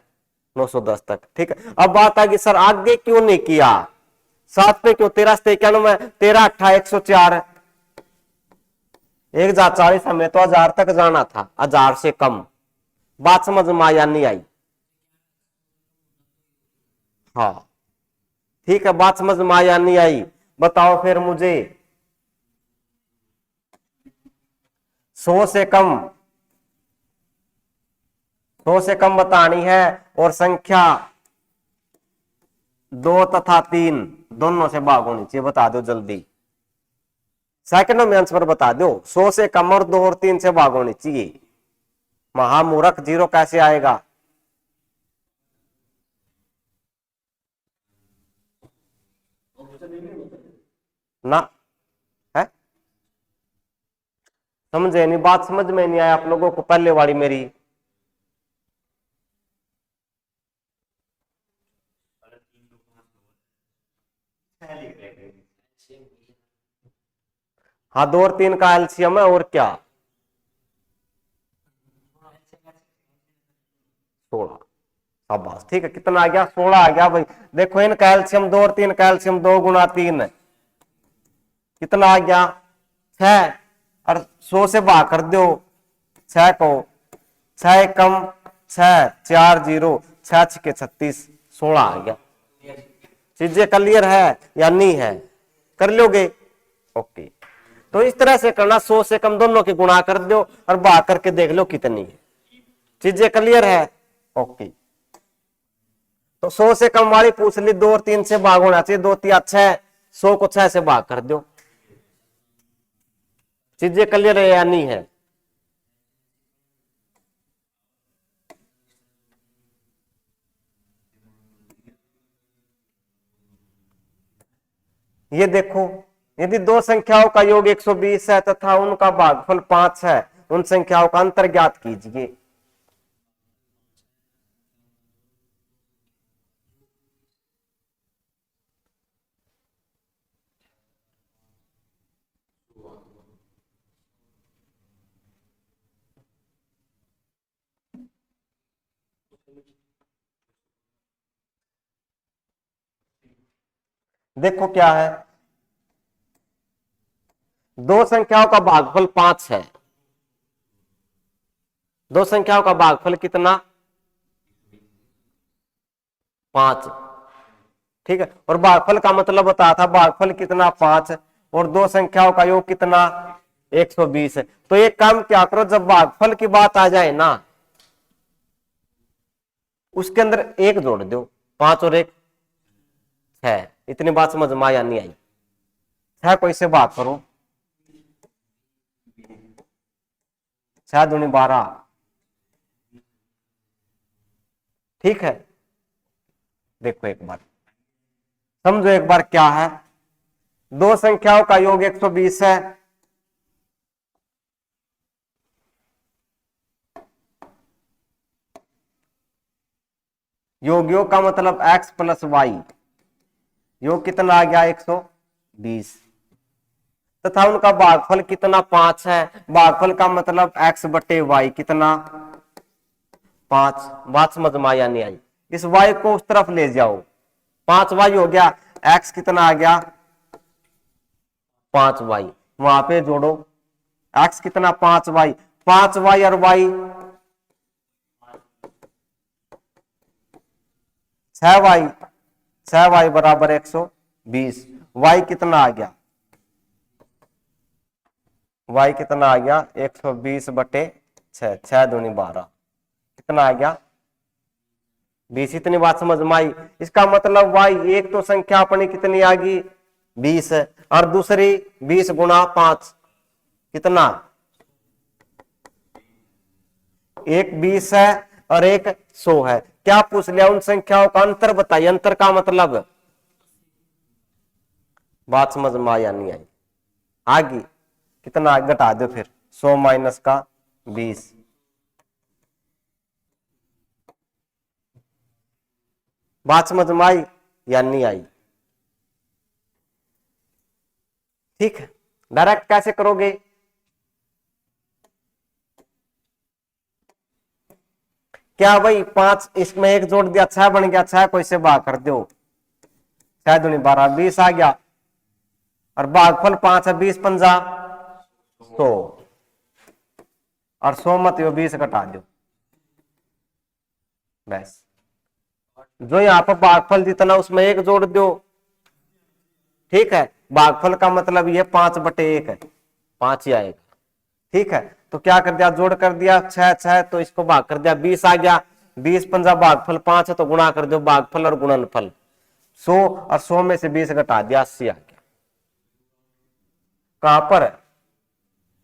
910 तक। ठीक है। अब बात आ गई सर आगे क्यों नहीं किया, 7 पे क्यों? 13 से 91, 13 8 104, 1040 हमें तो 1000 तक जाना था, 1000 से कम। बात समझ में आई या नहीं आई? हाँ ठीक है, बात समझ में आई या नहीं आई? बताओ फिर मुझे। 100 से कम, 100 से कम बतानी है, और संख्या 2 तथा 3 दोनों से भाग होनी चाहिए। बता दो जल्दी, सेकंडों में आंसर बता दो। 100 से कम और 2 और 3 से भाग होनी चाहिए। महामूर्ख, 0 कैसे आएगा? ना है, समझे नहीं? बात समझ में नहीं आया आप लोगों को पहले वाली मेरी? हाँ 2 और 3 का एलसीएम है, और क्या? 16। शाबाश, ठीक है। कितना आ गया? 16 आ गया भाई। देखो इनका एलसीएम 2 और 3 का एलसीएम 2 गुणा 3 है, कितना आ गया? 6। और 100 से भाग कर दो 6 को, 6 कम 6, 4 0, 6 के 36, 16 आ गया। चीजें क्लियर है या नहीं है? कर लोगे? ओके। तो इस तरह से करना, 100 से कम दोनों की गुणा कर दो और भाग करके देख लो कितनी है। चीजें क्लियर है? ओके। तो 100 से कम वाली पूछ ली, 2 और 3 से भाग होना चाहिए, 2 3 6, 100 को 6 से भाग कर दो। चीजें क्लियर है या नहीं है? ये देखो, यदि दो संख्याओं का योग 120 है तथा उनका भागफल 5 है, उन संख्याओं का अंतर ज्ञात कीजिए। देखो क्या है, दो संख्याओं का भागफल 5 है, दो संख्याओं का भागफल कितना? 5। ठीक है। और भागफल का मतलब बताया था, भागफल कितना? 5। और दो संख्याओं का योग कितना? 120 है। तो एक काम क्या करो, जब भागफल की बात आ जाए ना, उसके अंदर एक जोड़ दो, 5 और 1 6। इतनी बात समझ में आया नहीं आई? 6 को इससे भाग करो, 6 दूनी 12। ठीक है। देखो एक बार समझो, एक बार क्या है, दो संख्याओं का योग 120 है, योग का मतलब x प्लस वाई, योग कितना आ गया? 120, तथा उनका भागफल कितना? 5 है। भागफल का मतलब x बटे वाई कितना? 5। बात समझ में आया नहीं आई? इस y को उस तरफ ले जाओ, 5y हो गया, x कितना आ गया 5y, वहां पे जोड़ो x कितना 5y, 5y और y 6y, 6y बराबर 120, y कितना आ गया, y कितना आ गया 120 बटे 6, 6 दूनी 12, कितना आ गया 20। इतनी बात समझ में आई। इसका मतलब y एक तो संख्या अपनी कितनी आ गई 20 है, और दूसरी 20 गुणा 5 कितना, एक 20 है और एक 100 है। क्या पूछ लिया, उन संख्याओं का अंतर बताइए। अंतर का मतलब, बात समझ में आई या नहीं आई, आगे कितना घटा दो फिर, 100 माइनस का 20, बात समझ में आई या नहीं आई। ठीक है, डायरेक्ट कैसे करोगे, क्या भाई 5 इसमें एक जोड़ दिया 6 बन गया, 6 को इससे भाग कर दो, 6 दूनी 12, 20 आ गया, और भागफल 5 है, 20 पंजा 100, और 100 मत 20 घटा दो, बस जो यहां पर भागफल जितना उसमें एक जोड़ दो। ठीक है, भागफल का मतलब ये 5 बटे 1 है, 5 ही आएगा। ठीक है, तो क्या कर दिया, जोड़ कर दिया 6 6, तो इसको भाग कर दिया, 20 आ गया, 20 पंजा भागफल 5 है, तो गुणा कर दो भागफल और गुणनफल, 100 और 100 में से 20 घटा दिया, 80 आ गया। कहां पर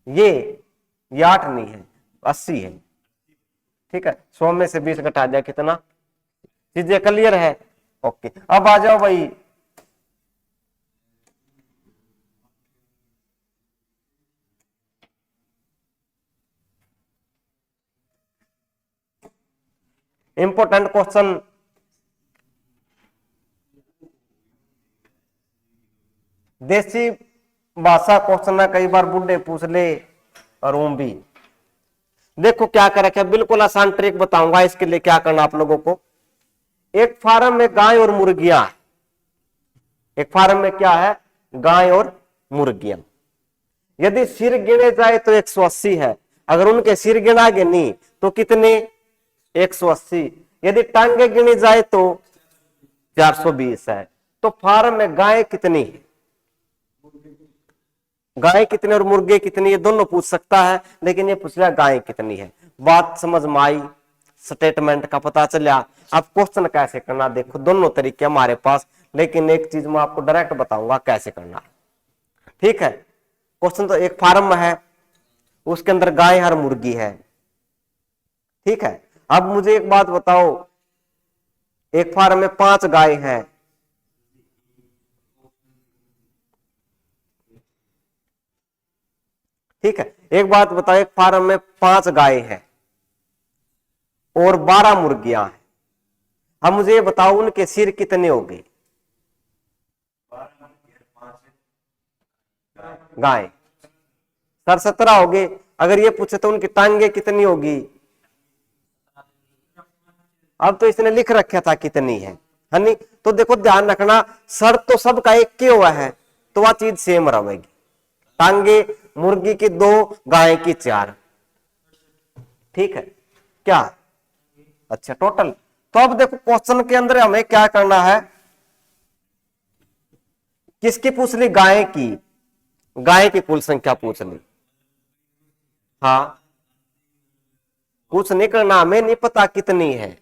ये 8 नहीं है, 80 है। ठीक है, 100 में से 20 घटा दिया, कितना, चीजें क्लियर है। ओके, अब आ जाओ भाई इंपॉर्टेंट क्वेश्चन, देसी भाषा क्वेश्चन ना, कई बार बुढ़े पूछ ले और ऊं भी। देखो क्या कर रखा है, बिल्कुल आसान ट्रिक बताऊंगा। इसके लिए क्या करना आप लोगों को, एक फार्म में गाय और मुर्गियां, एक फार्म में क्या है, गाय और मुर्गियां। यदि सिर गिने जाए तो 180 है, अगर उनके सिर गिना गए नहीं तो कितने 180, यदि टांगे गिनी जाए तो 420 है। तो फार्म में गाय कितनी है, गाय कितनी और मुर्गे कितनी, ये दोनों पूछ सकता है, लेकिन ये पूछ रहा गाय कितनी है। बात समझ में आई, स्टेटमेंट का पता चला। अब क्वेश्चन कैसे करना, देखो दोनों तरीके हमारे पास, लेकिन एक चीज मैं आपको डायरेक्ट बताऊंगा कैसे करना है। ठीक है, क्वेश्चन तो एक फार्म है, उसके अंदर गाय और मुर्गी है। ठीक है, अब मुझे एक बात बताओ, एक फार्म में 5 गाय हैं, ठीक है, एक बात बताओ, एक फार्म में 5 गाय हैं और 12 मुर्गियां हैं। अब मुझे ये बताओ उनके सिर कितने हो गए, गाय सर 17 हो गए। अगर ये पूछे तो उनकी टांगे कितनी होगी, अब तो इसने लिख रखा था कितनी है नहीं। तो देखो ध्यान रखना, सर तो सबका एक के हुआ है, तो वह चीज सेम रहेगी। टांगे मुर्गी की 2, गाय की 4। ठीक है क्या, अच्छा टोटल। तो अब देखो क्वेश्चन के अंदर हमें क्या करना है, किसकी पूछ ली, गाय की, गाय की कुल संख्या पूछ ली। हाँ, कुछ नहीं करना, हमें नहीं पता कितनी है,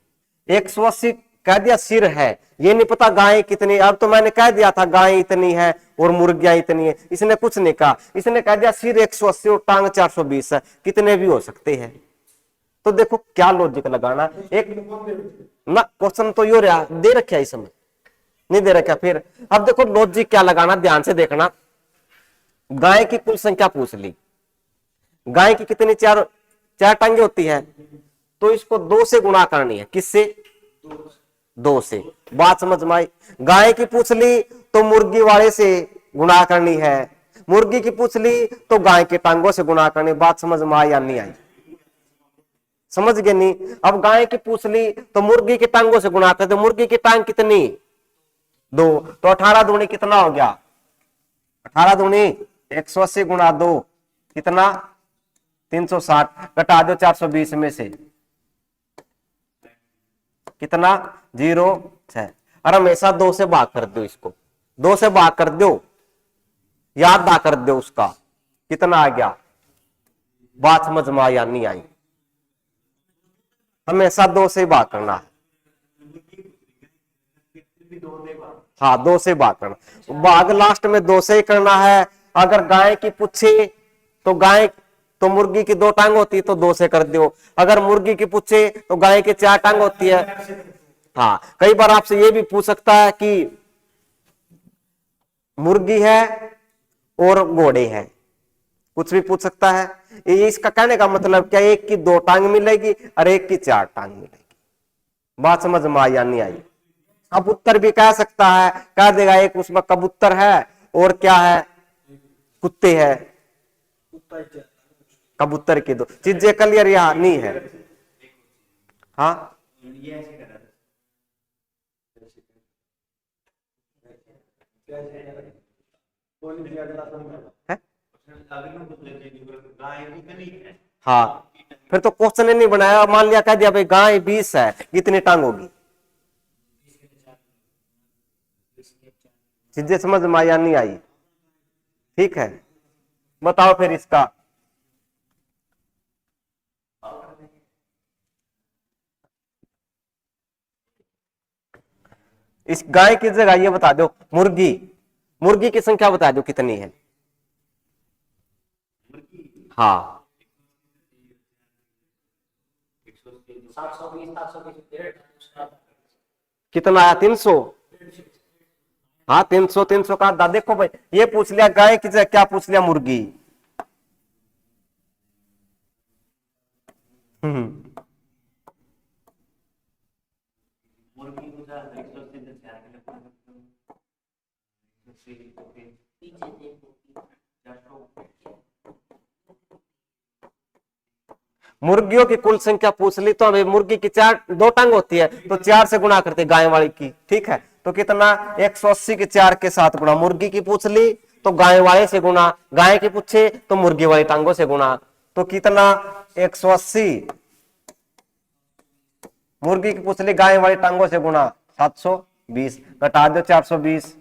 180 कह दिया सिर है, ये नहीं पता गाय कितनी। अब तो मैंने कह दिया था गाय इतनी है और मुर्गियां इतनी है, इसने कुछ नहीं कहा, इसने कह दिया सिर 180 और टांग 420 है, कितने भी हो सकते हैं। तो देखो क्या लॉजिक लगाना, एक ना क्वेश्चन तो यो रहा दे रखा इसमें, नहीं दे रखा। फिर अब देखो लॉजिक क्या लगाना, ध्यान से देखना। गाय की कुल संख्या पूछ ली, गाय की कितनी 4 टांगे होती है, तो इसको 2 से गुणा करनी है, किससे, 2 से। बात समझ में आई। गाय की पूछ ली तो मुर्गी वाले से गुणा करनी है, मुर्गी की पूछ ली तो गाय के टांगों से गुणा करनी। बात समझ में आई या नहीं आई, समझ गए नहीं। अब गाय की पूछली तो मुर्गी की टांगों से गुणा करते, मुर्गी की टांग कितनी 2, तो 18 दूनी कितना हो गया 18 दूनी 180 गुणा 2 कितना 360, घटा दो 420 में से कितना 0,6। और हमेशा 2 से भाग कर दो, इसको 2 से भाग कर दो, याद ना कर दो उसका कितना आ गया, बात समझ में या नहीं आई। हमेशा 2 से भाग करना है। हाँ 2 से भाग करना, भाग लास्ट में 2 से ही करना है। अगर गाय की पूछे तो गाय तो मुर्गी की 2 टांग होती है तो 2 से कर दो, अगर मुर्गी की पूछे तो गाय की 4 टांग होती है। हाँ कई बार आपसे ये भी पूछ सकता है कि मुर्गी है और घोड़े है, कुछ भी पूछ सकता है। ये इसका कहने का मतलब क्या, एक की 2 टांग मिलेगी और एक की 4 टांग मिलेगी। बात समझ में आई या नहीं आई। कबूतर भी कह सकता है, कह देगा एक उसमें कबूतर है और क्या है कुत्ते है, कबूतर की 2 चीजें क्लियर यहाँ नहीं है। हाँ है? हाँ फिर तो क्वेश्चन नहीं बनाया, मान लिया कह दिया भाई गाय 20 है कितनी टांग होगी, चीजें समझ में आई या नहीं आई। ठीक है बताओ फिर इसका। इस गाय की जगह ये बता दो मुर्गी, मुर्गी की संख्या बता दो कितनी है। हाँ 720 कितना आया 300। हाँ 300 का आधा। देखो भाई ये पूछ लिया गाय की जगह क्या पूछ लिया मुर्गी। मुर्गियों की कुल संख्या पूछ ली तो हमें मुर्गी की 2 टांग होती है तो 4 से गुणा करते गाय वाली की। ठीक है तो कितना 180 के 4 के साथ गुणा, मुर्गी की पूछ ली तो गाय वाले से गुणा, गाय की पूछे तो मुर्गी वाली टांगों से गुणा, तो कितना 180 मुर्गी की पूछ ली गाय वाली टांगों से गुणा 720, घटा दो 420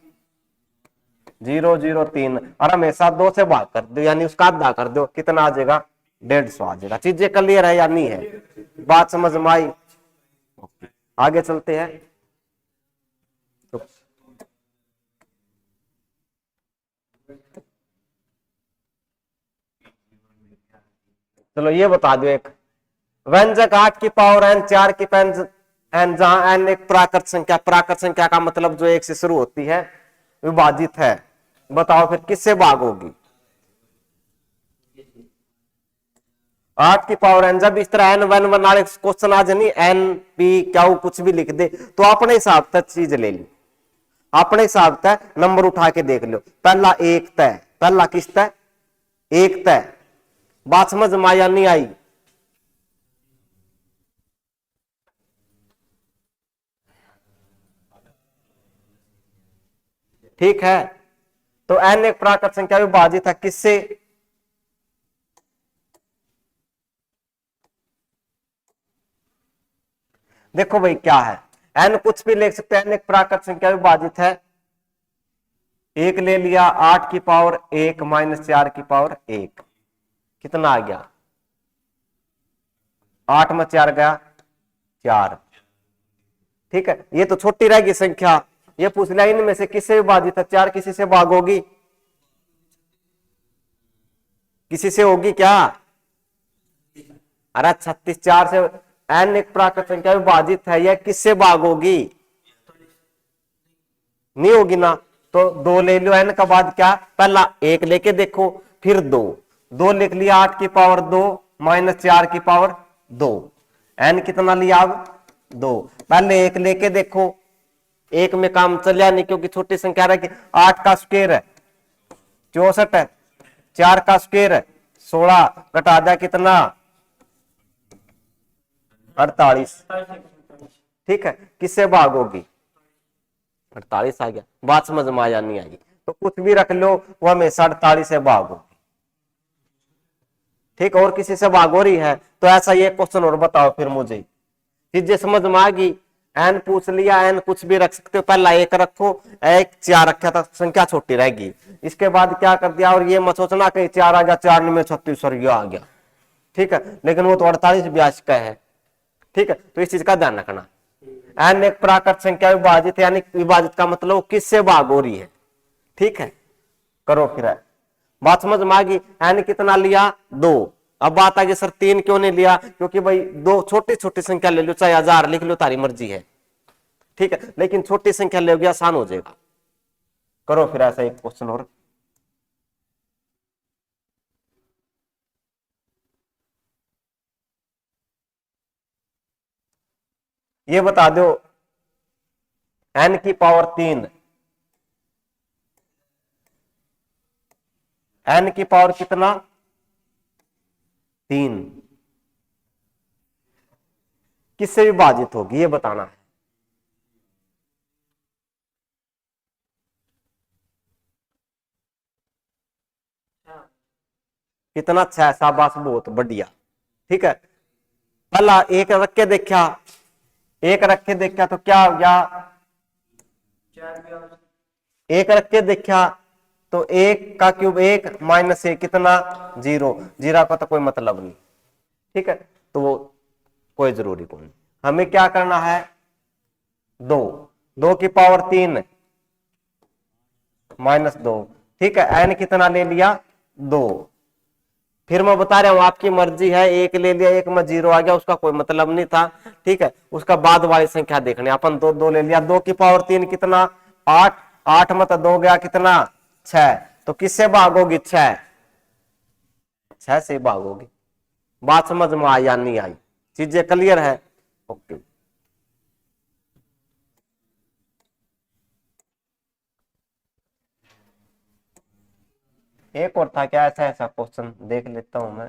003 और हमेशा 2 से भाग कर दो यानी उसका आधा कर दो, कितना आ जाएगा 150 आ जाएगा। चीजें क्लियर है या नहीं है, बात समझ में आई। आगे चलते हैं तो चलो ये बता दो एक व्यंजक 8 की पावर n 4 की n जहां n एक प्राकृत संख्या, प्राकृत संख्या का मतलब जो 1 से शुरू होती है विभाजित है, बताओ फिर किससे भाग होगी। 8 की पावर n, जब इस तरह n 1 वाले क्वेश्चन आ जाए n p क्या कुछ भी लिख दे तो अपने हिसाब तक चीज ले ली, अपने हिसाब तक नंबर उठा के देख लो। पहला 1 तय, पहला किस तय 1 तय, बात समझ में आई या नहीं आई। ठीक है तो n एक प्राकृत संख्या विभाजित है किससे, देखो भाई क्या है n कुछ भी लिख सकते हैं, n एक प्राकृत संख्या विभाजित है, 1 ले लिया 8 की पावर 1 माइनस 4 की पावर 1 कितना आ गया 8 में 4 गया 4। ठीक है ये तो छोटी रहेगी संख्या, ये पूछ लिया इनमें से किससे विभाजित है, 4 किसी से भाग होगी, किसी से होगी क्या, अरे 36 4 से n एक प्राकृत संख्या विभाजित है, यह किससे भाग होगी, नहीं होगी ना। तो 2 ले लो n का बाद क्या, पहला 1 लेके देखो फिर 2 लिख लिया 8 की पावर 2 माइनस 4 की पावर 2, n कितना लिया अब 2, पहले 1 लेके देखो, 1 में काम चलिया नहीं क्योंकि छोटी संख्या रखी, 8 का स्क्वायर है 64 है, 4 का स्क्वायर है 16, घटा दिया कितना 48। ठीक है, किससे भाग होगी? 48 आ गया। बात समझ में आया नहीं आई? तो कुछ भी रख लो वो हमेशा 48 से भाग होगी। ठीक, और किसी से भाग हो रही है तो ऐसा ये क्वेश्चन और बताओ फिर मुझे, चीजें समझ में आ गई? एन पूछ लिया, एन कुछ भी रख सकते हो, पहला एक रखो, एक 4 रखा था, संख्या छोटी रहेगी। इसके बाद क्या कर दिया, और ये मत सोचना कि 4 आ गया, 4 में 36 और ये आ गया। ठीक है, लेकिन वो तो 48 ब्याज का है। ठीक है, तो इस चीज का ध्यान रखना। एन एक प्राकृत संख्या विभाजित, यानी विभाजित का मतलब किससे भाग हो रही है। ठीक है, करो फिर। बात समझ में आ गई? एन कितना लिया? 2। अब बात आ गई सर 3 क्यों नहीं लिया? क्योंकि भाई दो छोटी छोटी संख्या ले लो, चाहे 1000 लिख लो, तारी मर्जी है। ठीक है, लेकिन छोटी संख्या लोगे आसान हो जाएगा। करो फिर ऐसा एक क्वेश्चन और। ये बता दो, एन की पावर 3, एन की पावर कितना? 3 किससे विभाजित होगी ये बताना है। कितना? 6। शाबाश, बहुत बढ़िया। ठीक है, पहला एक रख के देखा, एक रख के देखा तो क्या हो गया? एक रख के देखा तो 1 का क्यूब 1 माइनस 1 कितना? 0। 0 का तो कोई मतलब नहीं। ठीक है, तो वो कोई जरूरी कोई नहीं। हमें क्या करना है? 2, 2 की पावर 3 माइनस 2। ठीक है, एन कितना ले लिया? 2। फिर मैं बता रहा हूं आपकी मर्जी है, एक ले लिया, एक में 0 आ गया, उसका कोई मतलब नहीं था। ठीक है, उसका बाद वाली संख्या देखनी। अपन 2 2 ले लिया। 2 की पावर 3 कितना? 8। 8 में तो 2 गया कितना? 6। तो किससे भागोगी? 6 से भागोगी। बात समझ में आई या नहीं आई? चीजें क्लियर है? ओके। एक और था क्या ऐसा? ऐसा क्वेश्चन देख लेता हूं मैं।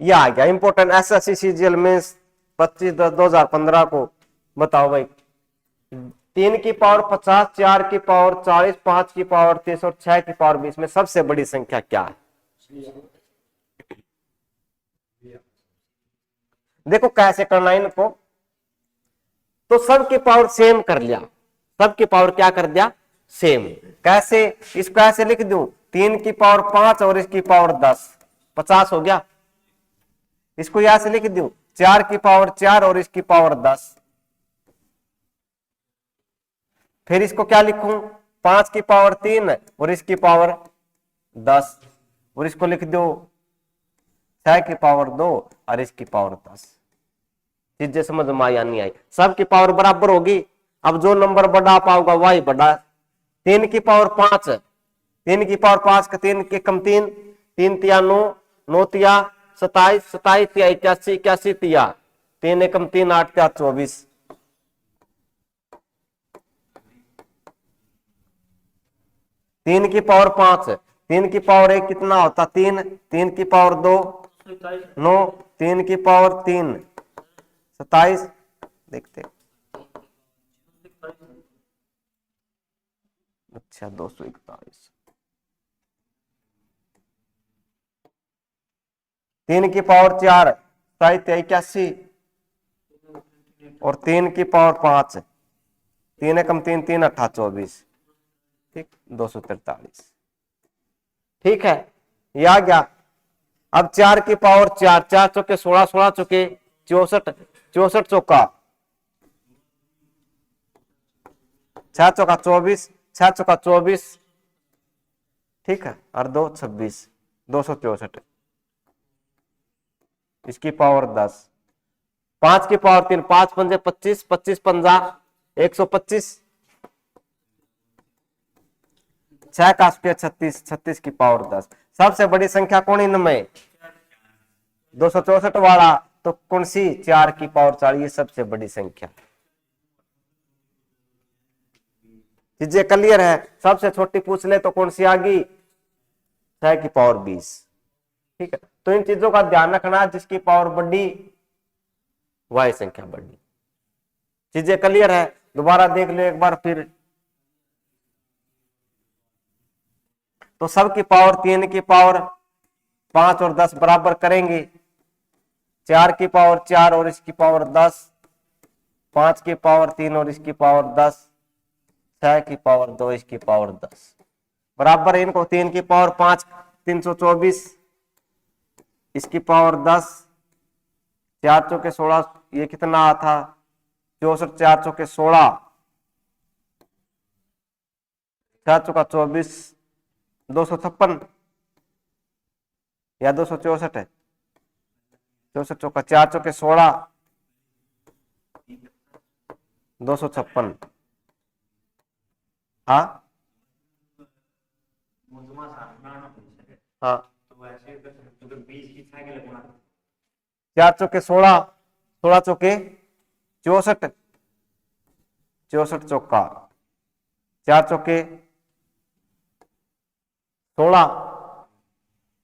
ये आ गया इंपोर्टेंट एसएससी सीजीएल में 25/10/2015 को। बताओ भाई, 3 की पावर 50, 4 की पावर 40, 5 की पावर 30 और 6 की पावर 20 में सबसे बड़ी संख्या क्या है? देखो कैसे करना है इनको। तो सबकी पावर सेम कर लिया, सबकी पावर क्या कर दिया? सेम। कैसे? इसको ऐसे लिख दूं, 3 की पावर 5 और इसकी पावर 10, 50 हो गया। इसको यहां से लिख दूं, 4 की पावर 4 और इसकी पावर 10। फिर इसको क्या लिखूं? 5 की पावर 3 और इसकी पावर 10। और इसको लिख दो 6 की पावर 2 और इसकी पावर 10। चीजें समझ में आई या नहीं आई? सबकी पावर बराबर होगी। अब जो नंबर बड़ा पाओगा वही बड़ा। 3 की पावर 5, 3 की पावर 5 का 3 के कम 3, 3 तिया 9, 9 तिया 27, 27 तिया 81, 81 तिया 3 एकम 3, 8 तिया 24। 3 की पावर 5, 3 की पावर 1 कितना होता? 3, 3 की पावर 2 9, 3 की पावर 3 27। देखते, अच्छा 241। 3 की पावर 4 27 81 और 3 की पावर 5, 3 एकम 3, 3 8 24। ठीक, 243। ठीक है, ये आ गया। अब 4 की पावर 4, 4 चौके 16, 16 चौके 64, 64 चौका 6 चौका 24, 6 चौका 24, ठीक है, और 2 26, 264, इसकी पावर 10, 5 की पावर 3, 5 पंजे 25, 25 पंजा 125, 6 का स्क्वायर 36, 36 की पावर 10। सबसे बड़ी संख्या कौन इनमें? 264 वाला, तो कौन सी? 4 की पावर 4, ये सबसे बड़ी संख्या। चीजें क्लियर है? सबसे छोटी पूछ ले तो कौन सी आ गई? 6 की पावर 20, ठीक है। तो इन चीजों का ध्यान रखना, जिसकी पावर बड़ी वही संख्या बड़ी। चीजें क्लियर है? दोबारा देख लो एक बार फिर। तो सब की पावर 3 की पावर 5 और 10 बराबर करेंगे। 4 की पावर 4 और इसकी पावर 10, 5 की पावर 3 और इसकी पावर 10, 6 की पावर 2 इसकी पावर 10 बराबर। इनको 3 की पावर 5 324, इसकी पावर 10, 4 चौके 16, ये कितना आता था? 64, 4 चौके 16, 4 चौका 24, 256 या 264 है? 64 चौका 4 चौके 16, 256, हाँ हाँ, 4 चौके 16, 16 चौके 64, 64 चौका 4 चौके 16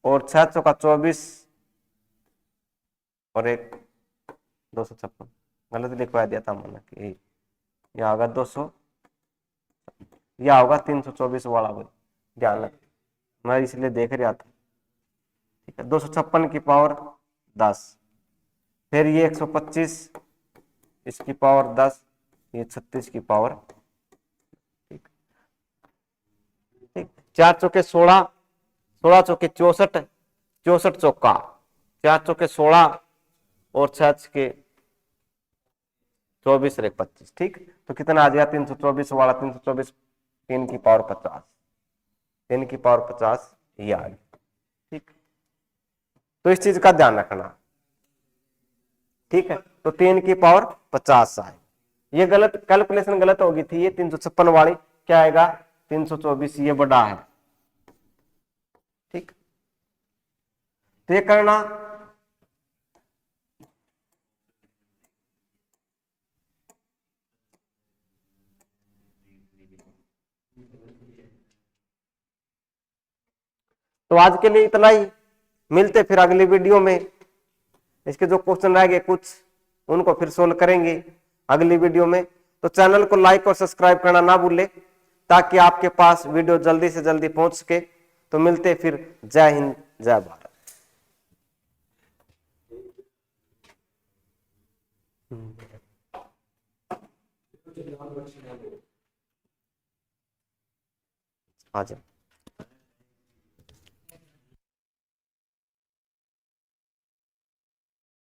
और 6 चौका 24 और एक 256, गलत लिखवा दिया था मैंने कि यह होगा 200, यह होगा 324 वाला, भाई ध्यान रख, मैं इसलिए देख रहा था, ठीक है। 256 की पावर 10, फिर ये 125, इसकी पावर 10, ये 36 की पावर, ठीक ठीक। 4 चौके 16, 16 चौके 64, 64 चौका 4 चौके 16 और 6 के 24 और 25, ठीक। तो कितना आ गया? 324 वाला, 324, 3 की पावर 50, 3 की पावर 50 ये आ गया, ठीक। तो इस चीज का ध्यान रखना, ठीक है। तो 3 की पावर 50 आए, ये गलत कैलकुलेशन गलत होगी थी, ये 356 वाली क्या आएगा? 324, ये बड़ा है, ठीक। तो ये करना, तो आज के लिए इतना ही, मिलते फिर अगली वीडियो में। इसके जो क्वेश्चन रह गए कुछ, उनको फिर सोल्व करेंगे अगली वीडियो में। तो चैनल को लाइक और सब्सक्राइब करना ना भूले, ताकि आपके पास वीडियो जल्दी से जल्दी पहुंच सके। तो मिलते फिर, जय हिंद, जय भारत। आ जाओ।